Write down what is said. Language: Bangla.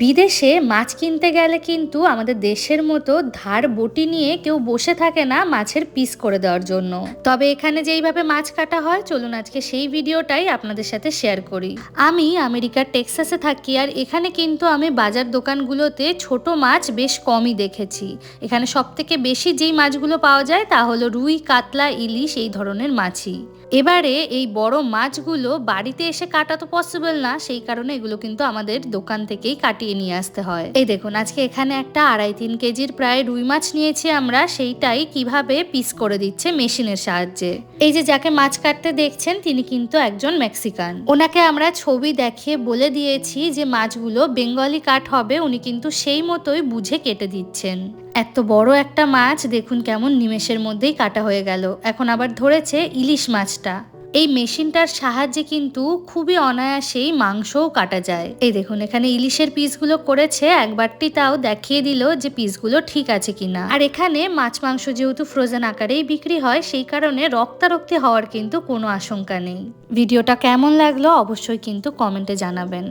বিদেশে মাছ কিনতে গেলে কিন্তু আমাদের দেশের মতো ধার বটি নিয়ে কেউ বসে থাকে না মাছের পিস করে দেওয়ার জন্য। তবে এখানে যেইভাবে মাছ কাটা হয়, চলুন আজকে সেই ভিডিওটাই আপনাদের সাথে শেয়ার করি। আমি আমেরিকার টেক্সাসে থাকি, আর এখানে কিন্তু আমি বাজার দোকানগুলোতে ছোট মাছ বেশ কমই দেখেছি। এখানে সব থেকে বেশি যেই মাছগুলো পাওয়া যায় তা হলো রুই, কাতলা, ইলিশ, এই ধরনের মাছই। এবারে এই বড় মাছগুলো বাড়িতে এসে কাটা তো পসিবল না, সেই কারণে এগুলো কিন্তু আমাদের দোকান থেকেই কাটিয়ে নিয়ে আসতে হয়। এই দেখুন, আজকে এখানে একটা 2.5-3 কেজির প্রায় রুই মাছ নিয়েছি আমরা, সেইটাই কিভাবে পিস করে দিচ্ছে মেশিনের সাহায্যে। এই যে যাকে মাছ কাটতে দেখছেন, তিনি কিন্তু একজন মেক্সিকান। ওনাকে আমরা ছবি দেখিয়ে বলে দিয়েছি যে মাছগুলো বেঙ্গলি কাট হবে, উনি কিন্তু সেই মতোই বুঝে কেটে দিচ্ছেন। এত বড় একটা মাছ দেখুন কেমন নিমেষের মধ্যেই কাটা হয়ে গেল। এখন আবার ধরেছে ইলিশ মাছটা। এই মেশিনটার সাহায্যে কিন্তু খুবই অনায়াসেই মাংসও কাটা যায়। এই দেখুন, এখানে ইলিশের পিসগুলো করেছে, একবারটি তাও দেখিয়ে দিল যে পিসগুলো ঠিক আছে কিনা। আর এখানে মাছ মাংস যেহেতু ফ্রোজেন আকারেই বিক্রি হয়, সেই কারণে রক্তারক্তি হওয়ার কিন্তু কোনো আশঙ্কা নেই। ভিডিওটা কেমন লাগলো অবশ্যই কিন্তু কমেন্টে জানাবেন।